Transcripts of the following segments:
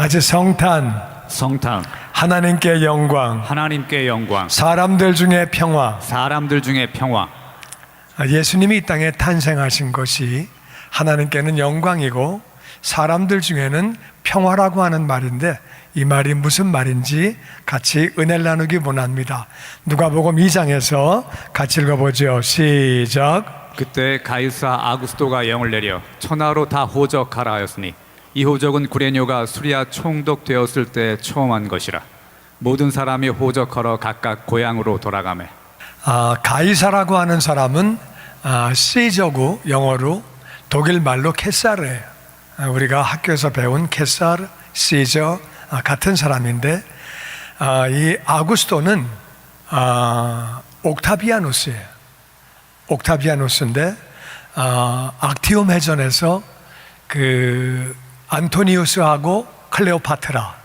같이 성탄, 성탄, 하나님께 영광, 하나님께 영광, 사람들 중에 평화. 사람들 중에 평화. 예수님이 이 땅에 탄생하신 것이 하나님께는 영광이고 사람들 중에는 평화라고 하는 말인데, 이 말이 무슨 말인지 같이 은혜를 나누기 원합니다. 누가복음 2장에서 같이 읽어보죠. 시작. 그때 가이사 아구스토가 영을 내려 천하로 다 호적하라 하였으니 이 호적은 구레뇨가 수리아 총독되었을 때 처음 한 것이라. 모든 사람이 호적하러 각각 고향으로 돌아가매. 가이사라고 하는 사람은 시저고 영어로 독일 말로 케사르예요. 우리가 학교에서 배운 케사르, 시저 같은 사람인데, 이 아구스토는 옥타비아누스예요. 옥타비아누스인데 악티움 해전에서 그 안토니우스하고 클레오파트라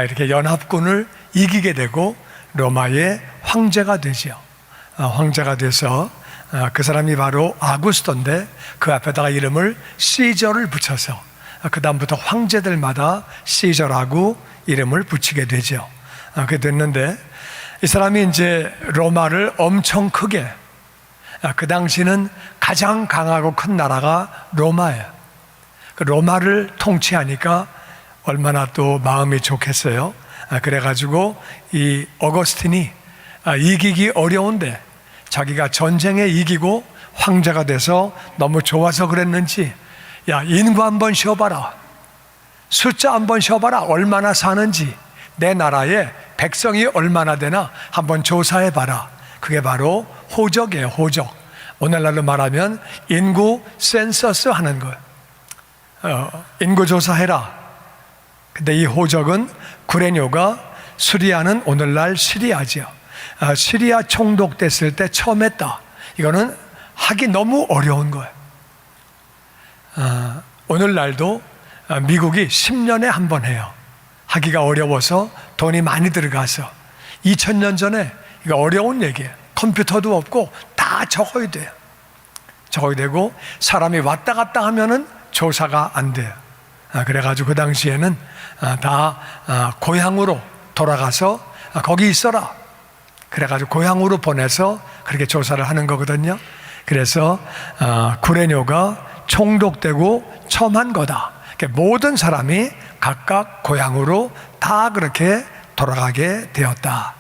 이렇게 연합군을 이기게 되고 로마의 황제가 되죠. 황제가 돼서 그 사람이 바로 아구스토인데, 그 앞에다가 이름을 시저를 붙여서 그 다음부터 황제들마다 시저라고 이름을 붙이게 되죠. 그게 됐는데, 이 사람이 이제 로마를 엄청 크게, 그 당시는 가장 강하고 큰 나라가 로마예요. 그 로마를 통치하니까 얼마나 또 마음이 좋겠어요. 그래가지고 이 어거스틴이 이기기 어려운데 자기가 전쟁에 이기고 황제가 돼서 너무 좋아서 그랬는지, 야, 인구 한번 쉬어봐라, 숫자 한번 쉬어봐라, 얼마나 사는지, 내 나라에 백성이 얼마나 되나 한번 조사해봐라. 그게 바로 호적이에요. 호적. 오늘날로 말하면 인구 센서스 하는 거예요. 인구 조사해라. 근데 이 호적은 구레뇨가, 수리아는 오늘날 시리아죠. 시리아 총독됐을 때 처음 했다. 이거는 하기 너무 어려운 거예요. 오늘날도 미국이 10년에 한 번 해요. 하기가 어려워서 돈이 많이 들어가서. 2000년 전에 이거 어려운 얘기예요. 컴퓨터도 없고 다 적어야 돼요. 적어야 되고 사람이 왔다 갔다 하면은 조사가 안 돼요. 그래가지고 그 당시에는 다 고향으로 돌아가서 거기 있어라. 그래가지고 고향으로 보내서 그렇게 조사를 하는 거거든요. 그래서 구레뇨가 총독되고 처음 한 거다. 모든 사람이 각각 고향으로 다 그렇게 돌아가게 되었다.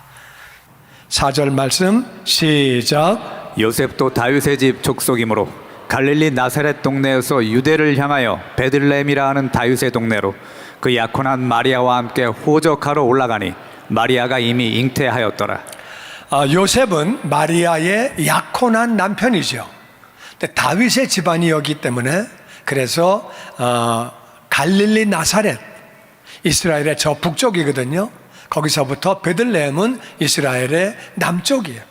4절 말씀 시작. 요셉도 다윗의 집 족속이므로 갈릴리 나사렛 동네에서 유대를 향하여 베들레헴이라 하는 다윗의 동네로 그 약혼한 마리아와 함께 호적하러 올라가니 마리아가 이미 잉태하였더라. 요셉은 마리아의 약혼한 남편이죠. 근데 다윗의 집안이었기 때문에, 그래서 갈릴리 나사렛, 이스라엘의 저 북쪽이거든요. 거기서부터 베들레헴은 이스라엘의 남쪽이에요.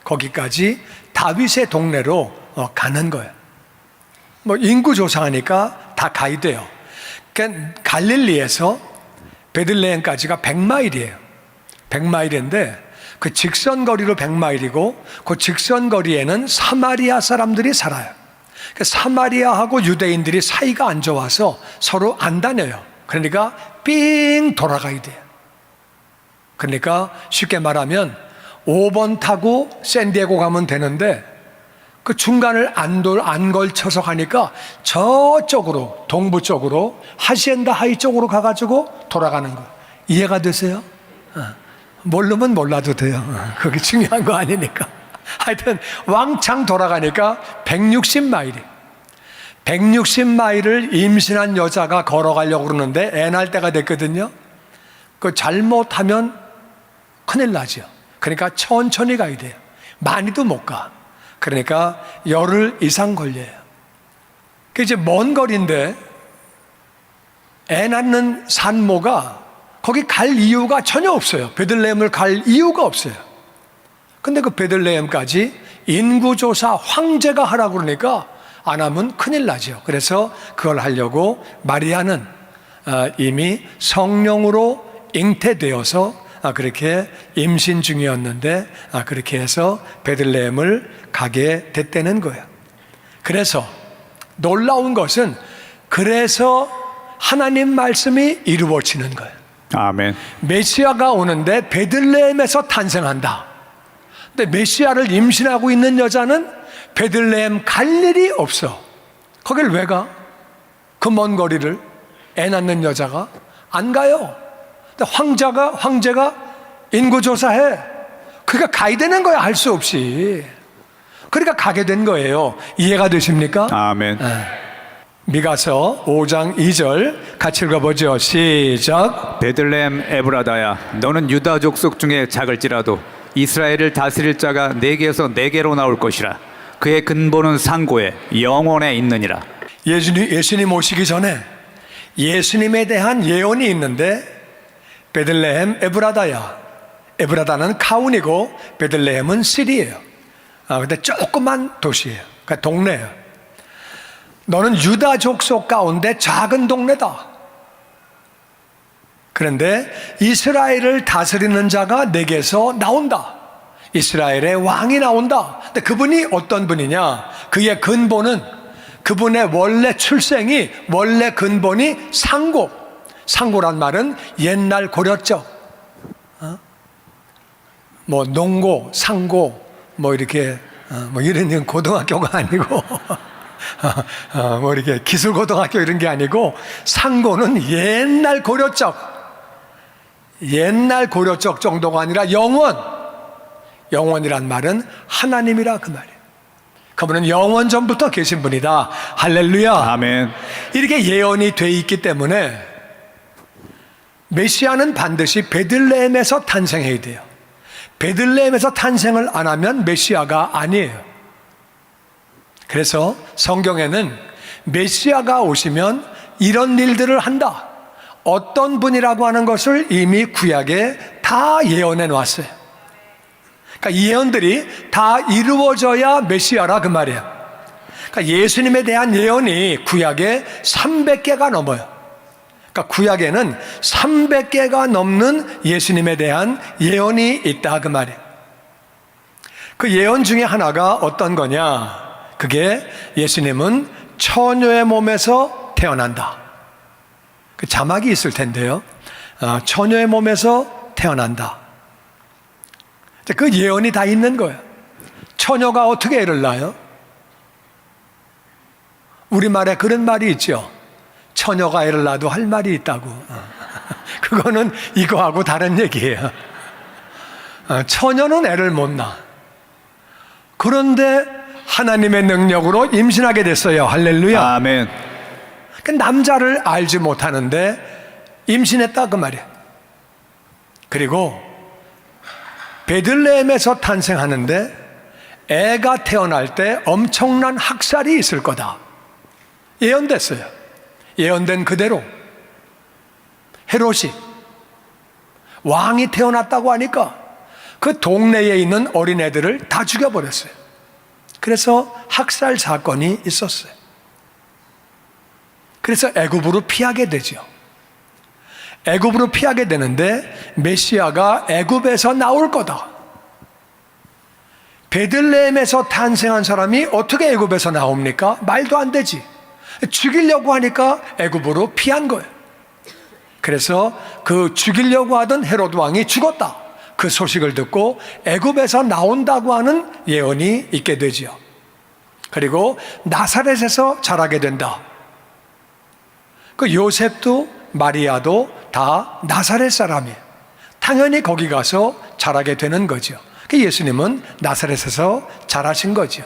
거기까지 다윗의 동네로 가는 거예요. 뭐 인구 조사하니까 다 가야 돼요. 그러니까 갈릴리에서 베들레헴까지가 100마일이에요. 100마일인데 그 직선거리로 100마일이고 그 직선거리에는 사마리아 사람들이 살아요. 그러니까 사마리아하고 유대인들이 사이가 안 좋아서 서로 안 다녀요. 그러니까 삥 돌아가야 돼요. 그러니까 쉽게 말하면 5번 타고 샌디에고 가면 되는데 그 중간을 안 걸쳐서 가니까 저쪽으로, 동부 쪽으로, 하시엔다 하이 쪽으로 가가지고 돌아가는 거. 이해가 되세요? 모르면 몰라도 돼요. 그게 중요한 거 아니니까. 하여튼 왕창 돌아가니까 160마일이. 160마일을 임신한 여자가 걸어가려고 그러는데 애 낳을 때가 됐거든요. 그 잘못하면 큰일 나죠. 그러니까 천천히 가야 돼요. 많이도 못 가. 그러니까 열흘 이상 걸려요. 그 이제 먼 거리인데 애 낳는 산모가 거기 갈 이유가 전혀 없어요. 베들레헴을 갈 이유가 없어요. 근데 그 베들레헴까지 인구조사 황제가 하라고 그러니까 안 하면 큰일 나죠. 그래서 그걸 하려고 마리아는 이미 성령으로 잉태되어서 그렇게 임신 중이었는데 그렇게 해서 베들레헴을 가게 됐다는 거예요. 그래서 놀라운 것은, 그래서 하나님 말씀이 이루어지는 거예요. 아멘. 메시아가 오는데 베들레헴에서 탄생한다. 근데 메시아를 임신하고 있는 여자는 베들레헴 갈 일이 없어. 거길 왜 가? 그 먼 거리를 애 낳는 여자가 안 가요. 근데 황제가 인구조사해. 그러니까 가야 되는 거야, 할 수 없이. 그러니까 가게 된 거예요. 이해가 되십니까? 아멘. 미가서 5장 2절 같이 읽어보죠. 시작. 베들레헴 에브라다야, 너는 유다 족속 중에 작을지라도 이스라엘을 다스릴 자가 네게에서 네게로 나올 것이라. 그의 근본은 상고에 영원에 있느니라. 예수님 오시기 전에 예수님에 대한 예언이 있는데 베들레헴 에브라다야. 에브라다는 카운이고 베들레헴은 실이에요. 근데 조그만 도시예요. 그러니까 동네예요. 너는 유다 족속 가운데 작은 동네다. 그런데 이스라엘을 다스리는 자가 내게서 나온다. 이스라엘의 왕이 나온다. 근데 그분이 어떤 분이냐? 그의 근본은, 그분의 원래 출생이, 원래 근본이 상고. 상고란 말은 옛날 고려적, 뭐 농고, 상고, 뭐 이렇게 뭐 이런 고등학교가 아니고 뭐 이렇게 기술고등학교 이런 게 아니고, 상고는 옛날 고려적 정도가 아니라 영원이란 말은 하나님이라 그 말이에요. 그분은 영원 전부터 계신 분이다. 할렐루야. 아멘. 이렇게 예언이 돼 있기 때문에 메시아는 반드시 베들레헴에서 탄생해야 돼요. 베들레헴에서 탄생을 안 하면 메시아가 아니에요. 그래서 성경에는 메시아가 오시면 이런 일들을 한다, 어떤 분이라고 하는 것을 이미 구약에 다 예언해 놨어요. 그러니까 이 예언들이 다 이루어져야 메시아라 그 말이에요. 그러니까 예수님에 대한 예언이 구약에 300개가 넘어요. 그러니까 구약에는 300개가 넘는 예수님에 대한 예언이 있다 그 말이에요. 그 예언 중에 하나가 어떤 거냐? 그게 예수님은 처녀의 몸에서 태어난다. 그 자막이 있을 텐데요. 처녀의 몸에서 태어난다. 그 예언이 다 있는 거예요. 처녀가 어떻게 애를 낳아요? 우리말에 그런 말이 있죠. 처녀가 애를 낳아도 할 말이 있다고. 그거는 이거하고 다른 얘기예요. 처녀는 애를 못 낳아. 그런데 하나님의 능력으로 임신하게 됐어요. 할렐루야. 아멘. 그 남자를 알지 못하는데 임신했다 그 말이에요. 그리고 베들레헴에서 탄생하는데 애가 태어날 때 엄청난 학살이 있을 거다. 예언됐어요. 예언된 그대로 헤롯이 왕이 태어났다고 하니까 그 동네에 있는 어린애들을 다 죽여버렸어요. 그래서 학살 사건이 있었어요. 그래서 애굽으로 피하게 되죠. 애굽으로 피하게 되는데 메시아가 애굽에서 나올 거다. 베들레헴에서 탄생한 사람이 어떻게 애굽에서 나옵니까? 말도 안 되지. 죽이려고 하니까 애굽으로 피한 거예요. 그래서 그 죽이려고 하던 헤롯 왕이 죽었다. 그 소식을 듣고 애굽에서 나온다고 하는 예언이 있게 되지요. 그리고 나사렛에서 자라게 된다. 그 요셉도 마리아도 다 나사렛 사람이에요. 당연히 거기 가서 자라게 되는 거죠. 그 예수님은 나사렛에서 자라신 거죠.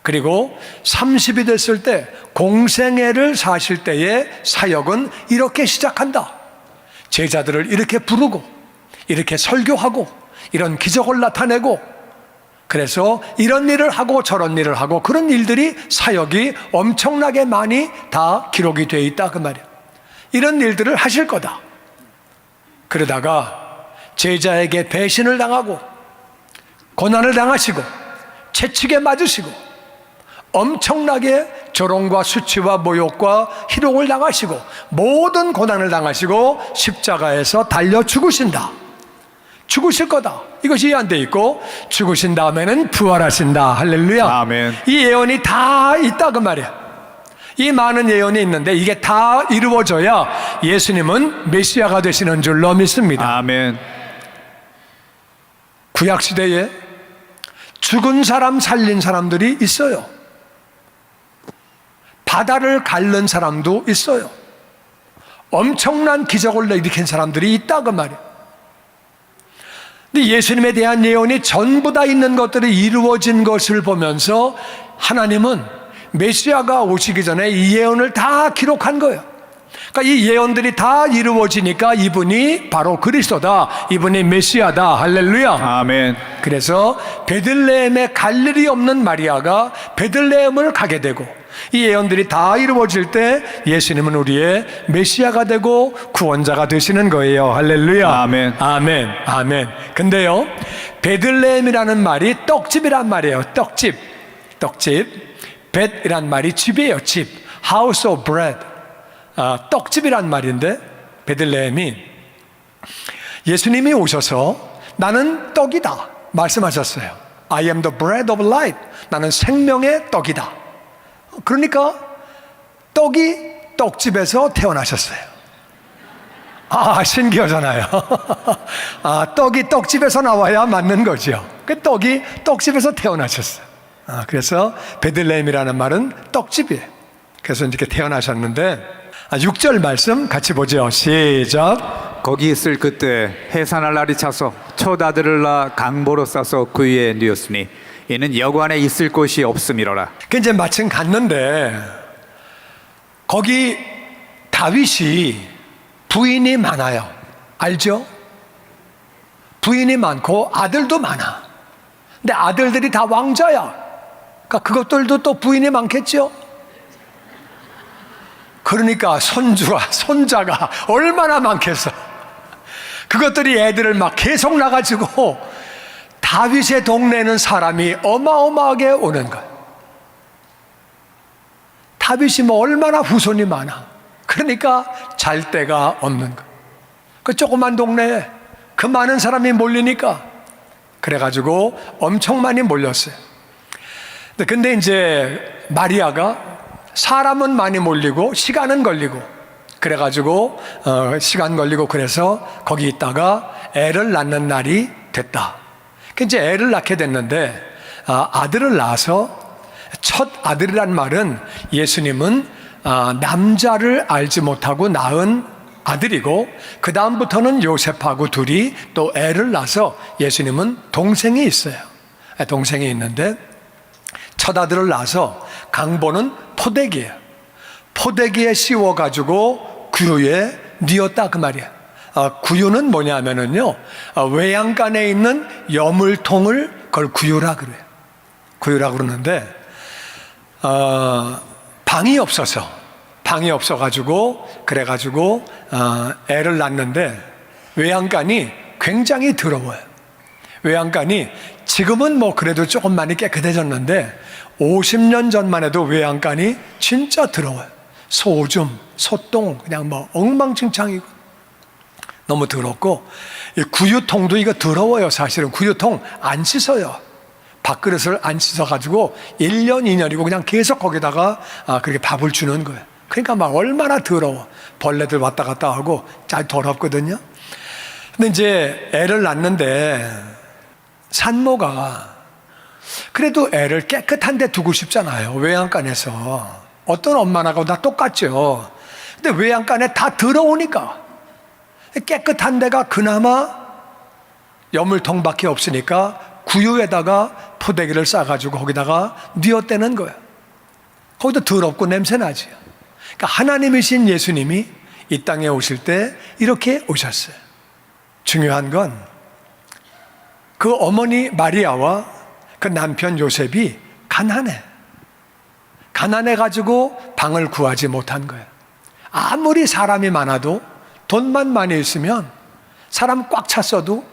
그리고 30이 됐을 때 공생애를 사실 때의 사역은 이렇게 시작한다. 제자들을 이렇게 부르고 이렇게 설교하고 이런 기적을 나타내고, 그래서 이런 일을 하고 저런 일을 하고, 그런 일들이 사역이 엄청나게 많이 다 기록이 되어 있다 그 말이야. 이런 일들을 하실 거다. 그러다가 제자에게 배신을 당하고 고난을 당하시고 채찍에 맞으시고 엄청나게 조롱과 수치와 모욕과 희롱을 당하시고 모든 고난을 당하시고 십자가에서 달려 죽으신다. 죽으실 거다. 이것이 예언되어 있고, 죽으신 다음에는 부활하신다. 할렐루야. 아멘. 이 예언이 다 있다 그 말이야. 이 많은 예언이 있는데 이게 다 이루어져야 예수님은 메시아가 되시는 줄로 믿습니다. 아멘. 구약시대에 죽은 사람 살린 사람들이 있어요. 바다를 가른 사람도 있어요. 엄청난 기적을 일으킨 사람들이 있다 그 말이에요. 근데 예수님에 대한 예언이 전부 다 있는 것들이 이루어진 것을 보면서 하나님은 메시아가 오시기 전에 이 예언을 다 기록한 거예요. 그러니까 이 예언들이 다 이루어지니까 이분이 바로 그리스도다, 이분이 메시아다. 할렐루야. 아멘. 그래서 베들레헴에 갈 일이 없는 마리아가 베들레헴을 가게 되고, 이 예언들이 다 이루어질 때 예수님은 우리의 메시아가 되고 구원자가 되시는 거예요. 할렐루야. 아멘. 아멘. 아멘. 근데요, 베들레헴이라는 말이 떡집이란 말이에요. 떡집. 벳이란 말이 집이에요. 집. House of bread. 떡집이란 말인데, 베들레헴이 예수님이 오셔서 나는 떡이다 말씀하셨어요. I am the bread of life. 나는 생명의 떡이다. 그러니까 떡이 떡집에서 태어나셨어요. 신기하잖아요. 떡이 떡집에서 나와야 맞는 거죠. 그 떡이 떡집에서 태어나셨어요. 그래서 베들레헴이라는 말은 떡집이에요. 그래서 이렇게 태어나셨는데, 6절 말씀 같이 보죠. 시작. 거기 있을 그때 해산할 날이 차서 첫 아들을 낳아 강보로 싸서 그 위에 누웠으니 이는 여관에 있을 곳이 없음이로라. 그 이제 마침 갔는데 거기 다윗이 부인이 많아요. 알죠? 부인이 많고 아들도 많아. 근데 아들들이 다 왕자야. 그러니까 그것들도 또 부인이 많겠죠? 그러니까 손자가 얼마나 많겠어. 그것들이 애들을 막 계속 낳아가지고 다윗의 동네는 사람이 어마어마하게 오는 거예요. 다윗이 뭐 얼마나 후손이 많아. 그러니까 잘 데가 없는 거예요. 그 조그만 동네에 그 많은 사람이 몰리니까, 그래가지고 엄청 많이 몰렸어요. 근데 이제 마리아가 사람은 많이 몰리고 시간은 걸리고, 그래가지고 시간 걸리고, 그래서 거기 있다가 애를 낳는 날이 됐다. 이제 애를 낳게 됐는데, 아들을 낳아서, 첫 아들이란 말은 예수님은 남자를 알지 못하고 낳은 아들이고, 그 다음부터는 요셉하고 둘이 또 애를 낳아서 예수님은 동생이 있어요. 동생이 있는데, 첫 아들을 낳아서 강보는 포대기예요. 포대기에 씌워가지고 구유에 뉘었다 그 말이에요. 구유는 뭐냐면은요, 외양간에 있는 여물통을 그걸 구유라 그래요. 구유라 그러는데, 방이 없어가지고 그래가지고 애를 낳는데, 외양간이 굉장히 더러워요. 외양간이 지금은 뭐 그래도 조금 많이 깨끗해졌는데 50년 전만 해도 외양간이 진짜 더러워요. 소오줌, 소똥, 그냥 뭐 엉망진창이고 너무 더럽고, 이 구유통도 이거 더러워요. 사실은 구유통 안 씻어요. 밥그릇을 안 씻어가지고 1년, 2년이고 그냥 계속 거기다가 그렇게 밥을 주는 거예요. 그러니까 막 얼마나 더러워. 벌레들 왔다 갔다 하고 잘 더럽거든요. 근데 이제 애를 낳는데 산모가 그래도 애를 깨끗한 데 두고 싶잖아요. 외양간에서. 어떤 엄마나가 다 똑같죠. 근데 외양간에 다 더러우니까, 깨끗한 데가 그나마 여물통밖에 없으니까 구유에다가 포대기를 싸가지고 거기다가 뉘었대는 거예요. 거기도 더럽고 냄새나지. 그러니까 하나님이신 예수님이 이 땅에 오실 때 이렇게 오셨어요. 중요한 건 그 어머니 마리아와 그 남편 요셉이 가난해가지고 방을 구하지 못한 거예요. 아무리 사람이 많아도, 돈만 많이 있으면 사람 꽉 찼어도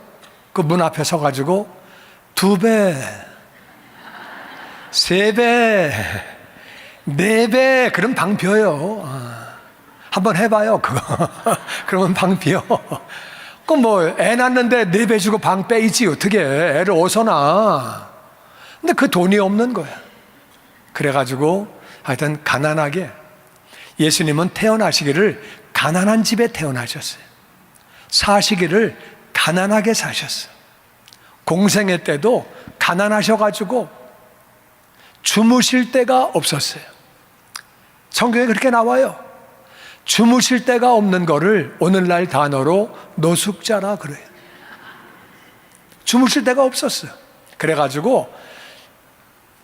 그 문 앞에 서가지고 2배, 3배, 4배, 그럼 방 비어요. 한번 해봐요, 그거. 그러면 방 비어. 그럼 뭐 애 낳는데 4배 주고 방 빼이지 어떻게 해. 애를 어디서 낳아. 근데 그 돈이 없는 거야. 그래가지고 하여튼 가난하게 예수님은 태어나시기를 가난한 집에 태어나셨어요. 사시기를 가난하게 사셨어요. 공생애 때도 가난하셔가지고 주무실 데가 없었어요. 성경에 그렇게 나와요. 주무실 데가 없는 거를 오늘날 단어로 노숙자라 그래요. 주무실 데가 없었어요. 그래가지고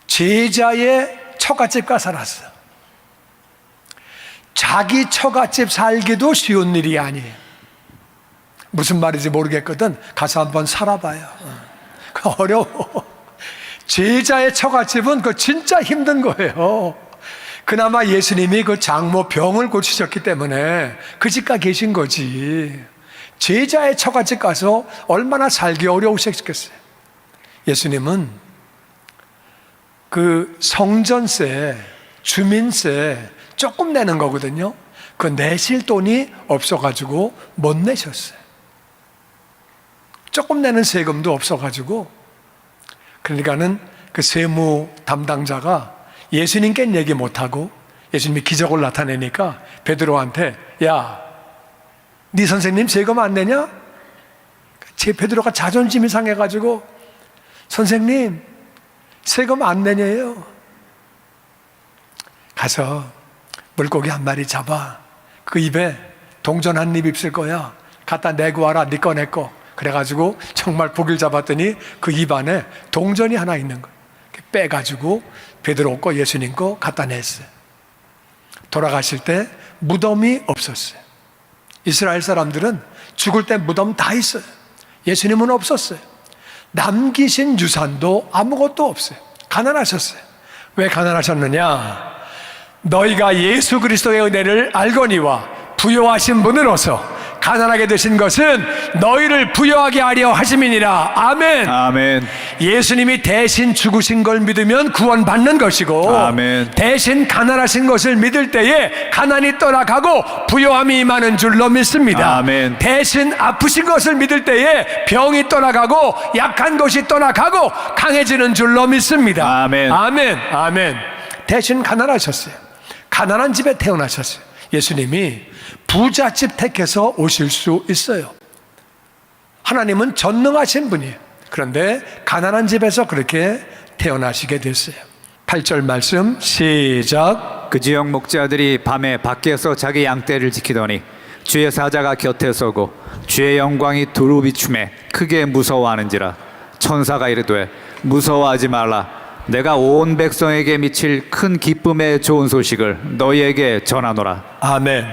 제자의 처갓집 가 살았어요. 자기 처갓집 살기도 쉬운 일이 아니에요. 무슨 말인지 모르겠거든. 가서 한번 살아봐요. 어려워. 제자의 처갓집은 그 진짜 힘든 거예요. 그나마 예수님이 그 장모 병을 고치셨기 때문에 그 집 가 계신 거지. 제자의 처갓집 가서 얼마나 살기 어려우셨겠어요. 예수님은 그 성전세, 주민세 조금 내는 거거든요. 그 내실 돈이 없어가지고 못 내셨어요. 조금 내는 세금도 없어가지고. 그러니까는 그 세무 담당자가 예수님께 얘기 못하고 예수님이 기적을 나타내니까 베드로한테 야, 네 선생님 세금 안 내냐? 제 베드로가 자존심이 상해가지고 선생님 세금 안 내냐요. 가서 물고기 한 마리 잡아. 그 입에 동전 한 입 있을 거야. 갖다 내고 와라. 네 거 내 거. 그래가지고 정말 고기를 잡았더니 그 입 안에 동전이 하나 있는 거예요. 빼가지고 베드로 거 예수님 거 갖다 냈어요. 돌아가실 때 무덤이 없었어요. 이스라엘 사람들은 죽을 때 무덤 다 있어요. 예수님은 없었어요. 남기신 유산도 아무것도 없어요. 가난하셨어요. 왜 가난하셨느냐? 너희가 예수 그리스도의 은혜를 알거니와 부요하신 분으로서 가난하게 되신 것은 너희를 부요하게 하려 하심이니라. 아멘. 아멘. 예수님이 대신 죽으신 걸 믿으면 구원받는 것이고, 아멘. 대신 가난하신 것을 믿을 때에 가난이 떠나가고 부요함이 임하는 줄로 믿습니다. 아멘. 대신 아프신 것을 믿을 때에 병이 떠나가고 약한 것이 떠나가고 강해지는 줄로 믿습니다. 아멘. 아멘. 아멘. 대신 가난하셨어요. 가난한 집에 태어나셨어요. 예수님이 부잣집 택해서 오실 수 있어요. 하나님은 전능하신 분이에요. 그런데 가난한 집에서 그렇게 태어나시게 됐어요. 8절 말씀 시작. 그 지역 목자들이 밤에 밖에서 자기 양떼를 지키더니 주의 사자가 곁에 서고 주의 영광이 두루 비춤에 크게 무서워하는지라. 천사가 이르되 무서워하지 말라. 내가 온 백성에게 미칠 큰 기쁨의 좋은 소식을 너희에게 전하노라. 아멘.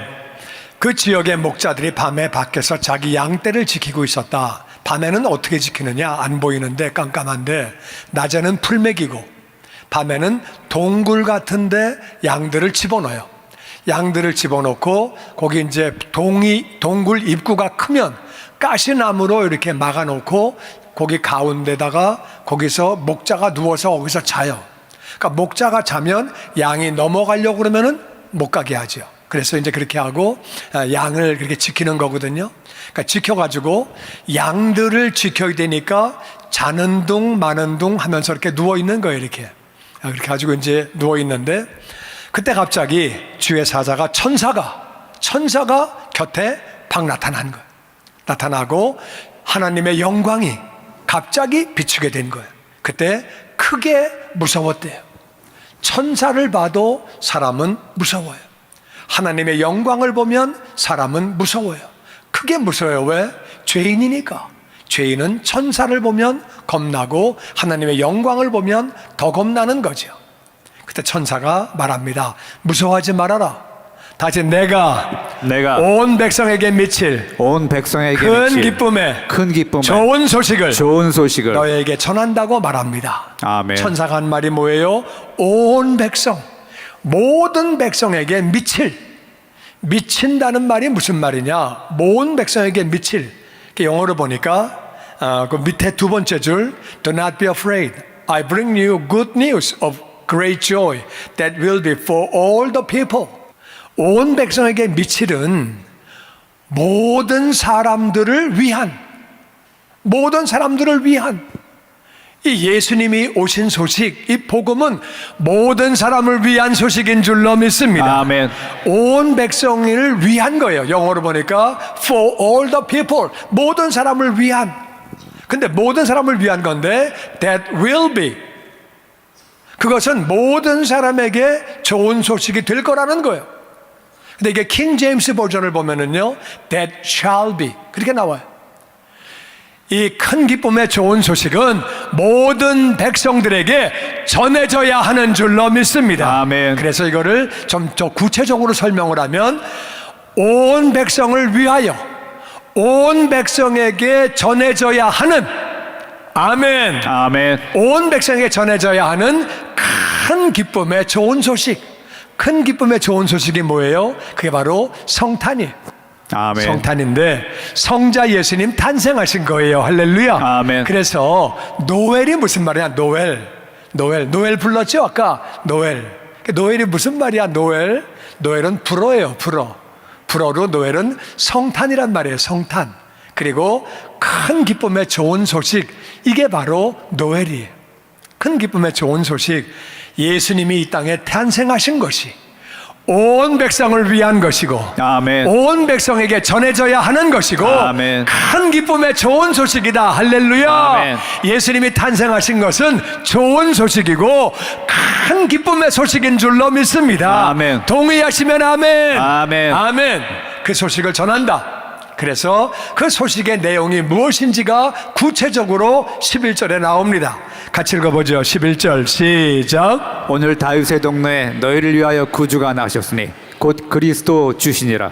그 지역의 목자들이 밤에 밖에서 자기 양떼를 지키고 있었다. 밤에는 어떻게 지키느냐? 안 보이는데 깜깜한데 낮에는 풀 먹이고 밤에는 동굴 같은데 양들을 집어넣어요. 양들을 집어넣고 거기 이제 동굴 입구가 크면 가시나무로 이렇게 막아놓고 거기 가운데다가 거기서 목자가 누워서 거기서 자요. 그러니까 목자가 자면 양이 넘어가려고 그러면은 못 가게 하죠. 그래서 이제 그렇게 하고 양을 그렇게 지키는 거거든요. 그러니까 지켜가지고 양들을 지켜야 되니까 자는 둥 마는 둥 하면서 이렇게 누워 있는 거예요. 이렇게 가지고 이제 누워 있는데 그때 갑자기 주의 사자가 천사가 곁에 막 나타난 거예요. 나타나고 하나님의 영광이 갑자기 비추게 된 거예요. 그때 크게 무서웠대요. 천사를 봐도 사람은 무서워요. 하나님의 영광을 보면 사람은 무서워요. 크게 무서워요. 왜? 죄인이니까. 죄인은 천사를 보면 겁나고 하나님의 영광을 보면 더 겁나는 거죠. 그때 천사가 말합니다. 무서워하지 말아라. 다시 내가 온 백성에게 미칠 큰 기쁨에 좋은 소식을 너에게 전한다고 말합니다. 아멘. 천사가 한 말이 뭐예요? 온 백성, 모든 백성에게 미친다는 말이 무슨 말이냐? 모든 백성에게 미칠. 영어로 보니까 그 밑에 두 번째 줄 Do not be afraid. I bring you good news of great joy that will be for all the people. 온 백성에게 미칠은 모든 사람들을 위한 이 예수님이 오신 소식, 이 복음은 모든 사람을 위한 소식인 줄로 믿습니다. 아멘. 온 백성을 위한 거예요. 영어로 보니까 for all the people, 모든 사람을 위한. 근데 모든 사람을 위한 건데 that will be, 그것은 모든 사람에게 좋은 소식이 될 거라는 거예요. 근데 이게 킹 제임스 버전을 보면은요 that shall be 그렇게 나와요. 이 큰 기쁨의 좋은 소식은 모든 백성들에게 전해져야 하는 줄로 믿습니다. 아멘. 그래서 이거를 좀 더 구체적으로 설명을 하면 온 백성을 위하여 온 백성에게 전해져야 하는, 아멘. 아멘. 온 백성에게 전해져야 하는 큰 기쁨의 좋은 소식. 큰 기쁨의 좋은 소식이 뭐예요? 그게 바로 성탄이에요. 아멘. 성탄인데 성자 예수님 탄생하신 거예요. 할렐루야. 아멘. 그래서 노엘이 무슨 말이야? 노엘 불렀죠? 아까 노엘이 무슨 말이야? 노엘은 불어예요. 불어로 노엘은 성탄이란 말이에요. 성탄. 그리고 큰 기쁨의 좋은 소식, 이게 바로 노엘이에요. 큰 기쁨의 좋은 소식, 예수님이 이 땅에 탄생하신 것이 온 백성을 위한 것이고, 아멘. 온 백성에게 전해져야 하는 것이고, 아멘. 큰 기쁨의 좋은 소식이다. 할렐루야. 아멘. 예수님이 탄생하신 것은 좋은 소식이고 큰 기쁨의 소식인 줄로 믿습니다. 아멘. 동의하시면 아멘. 아멘. 아멘. 그 소식을 전한다. 그래서 그 소식의 내용이 무엇인지가 구체적으로 11절에 나옵니다. 같이 읽어보죠. 11절 시작. 오늘 다윗의 동네에 너희를 위하여 구주가 나셨으니 곧 그리스도 주시니라.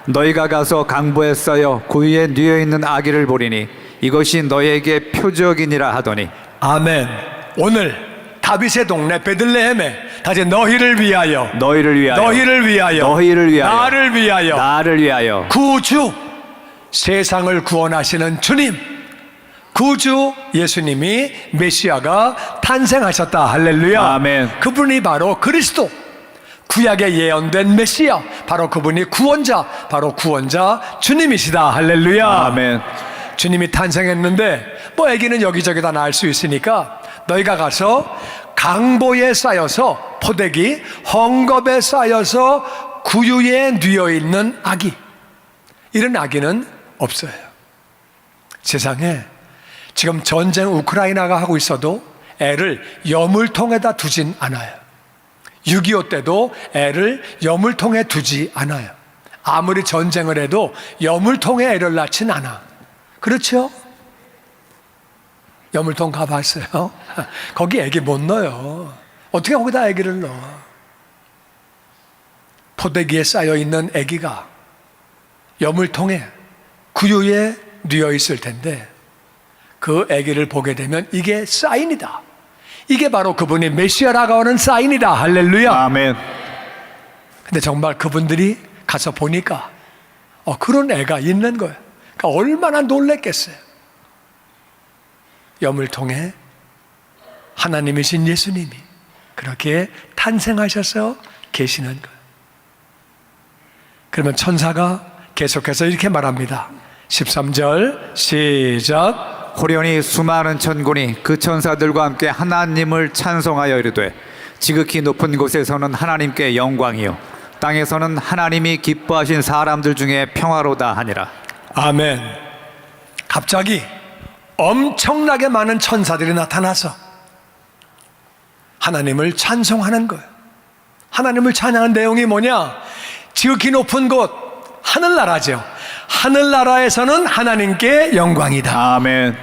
너희가 가서 강보에 쌓여 그 위에 뉘어 있는 아기를 보리니 이것이 너희에게 표적이니라 하더니. 아멘. 오늘 다윗의 동네 베들레헴에 다시 너희를 위하여 너희를 위하여 나를 위하여 나를 위하여 구주, 세상을 구원하시는 주님, 구주 예수님이 메시아가 탄생하셨다. 할렐루야. 아멘. 그분이 바로 그리스도, 구약에 예언된 메시아, 바로 그분이 구원자, 바로 구원자 주님이시다. 할렐루야. 아멘. 주님이 탄생했는데 뭐 아기는 여기저기 다 낳을 수 있으니까 너희가 가서 강보에 쌓여서, 포대기 헝겊에 쌓여서 구유에 뉘어 있는 아기, 이런 아기는 없어요. 세상에 지금 전쟁 우크라이나가 하고 있어도 애를 여물통에다 두진 않아요. 6.25 때도 애를 여물통에 두지 않아요. 아무리 전쟁을 해도 여물통에 애를 낳진 않아. 그렇죠? 여물통 가봤어요? 거기 애기 못 넣어요. 어떻게 거기다 애기를 넣어? 포대기에 쌓여있는 애기가 여물통에, 구유에 뉘어 있을 텐데 그 애기를 보게 되면 이게 사인이다. 이게 바로 그분이 메시아라고 하는 사인이다. 할렐루야. 아멘. 근데 정말 그분들이 가서 보니까 그런 애가 있는 거예요. 그러니까 얼마나 놀랬겠어요. 여물통에 하나님이신 예수님이 그렇게 탄생하셔서 계시는 거예요. 그러면 천사가 계속해서 이렇게 말합니다. 13절 시작. 호련히 수많은 천군이 그 천사들과 함께 하나님을 찬송하여 이르되 지극히 높은 곳에서는 하나님께 영광이요 땅에서는 하나님이 기뻐하신 사람들 중에 평화로다 하니라. 아멘. 갑자기 엄청나게 많은 천사들이 나타나서 하나님을 찬송하는 거예요. 하나님을 찬양한 내용이 뭐냐? 지극히 높은 곳, 하늘나라죠. 하늘나라에서는 하나님께 영광이다. 아멘.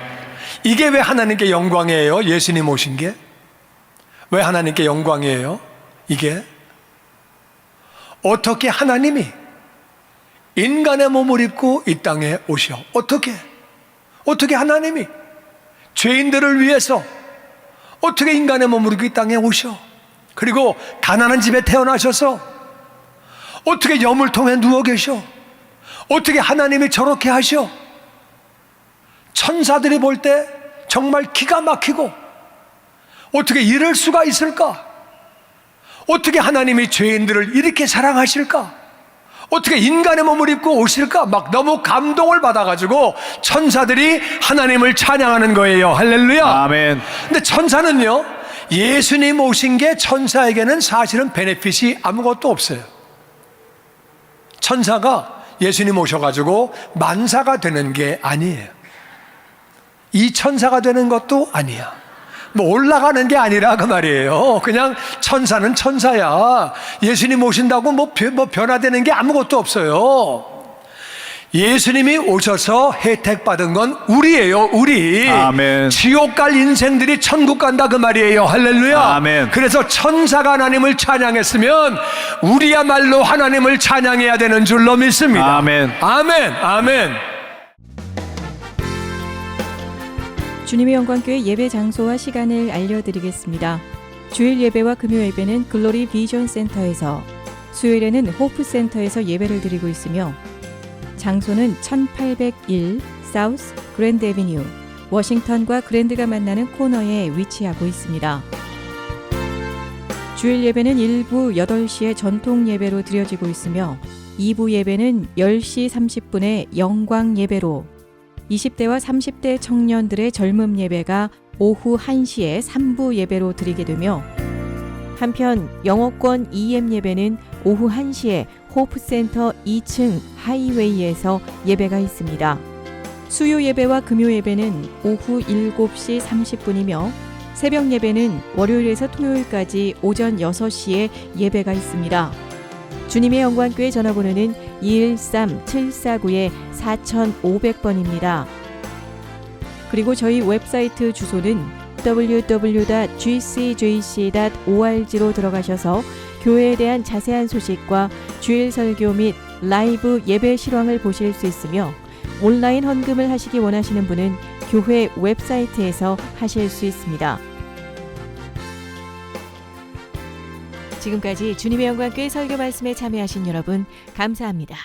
이게 왜 하나님께 영광이에요? 예수님 오신 게? 왜 하나님께 영광이에요? 이게? 어떻게 하나님이 인간의 몸을 입고 이 땅에 오셔? 어떻게 하나님이 죄인들을 위해서 어떻게 인간의 몸을 입고 이 땅에 오셔? 그리고 가난한 집에 태어나셔서 어떻게 여물통에 누워 계셔? 어떻게 하나님이 저렇게 하셔? 천사들이 볼 때 정말 기가 막히고 어떻게 이럴 수가 있을까? 어떻게 하나님이 죄인들을 이렇게 사랑하실까? 어떻게 인간의 몸을 입고 오실까? 막 너무 감동을 받아가지고 천사들이 하나님을 찬양하는 거예요. 할렐루야. 아멘. 근데 천사는요, 예수님 오신 게 천사에게는 사실은 베네핏이 아무것도 없어요. 천사가 예수님 오셔가지고 만사가 되는 게 아니에요. 이 천사가 되는 것도 아니야. 뭐 올라가는 게 아니라 그 말이에요. 그냥 천사는 천사야. 예수님 오신다고 뭐 변화되는 게 아무것도 없어요. 예수님이 오셔서 혜택받은 건 우리예요, 우리. 아멘. 지옥 갈 인생들이 천국 간다 그 말이에요. 할렐루야. 아멘. 그래서 천사가 하나님을 찬양했으면 우리야말로 하나님을 찬양해야 되는 줄로 믿습니다. 아멘. 아멘. 아멘. 주님의 영광교회 예배 장소와 시간을 알려드리겠습니다. 주일 예배와 금요 예배는 글로리 비전 센터에서, 수요일에는 호프 센터에서 예배를 드리고 있으며, 장소는 1801 사우스 그랜드 애비뉴, 워싱턴과 그랜드가 만나는 코너에 위치하고 있습니다. 주일 예배는 1부 8시에 전통 예배로 드려지고 있으며, 2부 예배는 10시 30분에 영광 예배로, 20대와 30대 청년들의 젊음 예배가 오후 1시에 3부 예배로 드리게 되며, 한편 영어권 EM 예배는 오후 1시에 호프센터 2층 하이웨이에서 예배가 있습니다. 수요 예배와 금요 예배는 오후 7시 30분이며 새벽 예배는 월요일에서 토요일까지 오전 6시에 예배가 있습니다. 주님의 영광교회 전화번호는 213-749-4500번입니다. 그리고 저희 웹사이트 주소는 www.gcjc.org로 들어가셔서 교회에 대한 자세한 소식과 주일 설교 및 라이브 예배 실황을 보실 수 있으며, 온라인 헌금을 하시기 원하시는 분은 교회 웹사이트에서 하실 수 있습니다. 지금까지 주님의 영광교회 설교 말씀에 참여하신 여러분 감사합니다.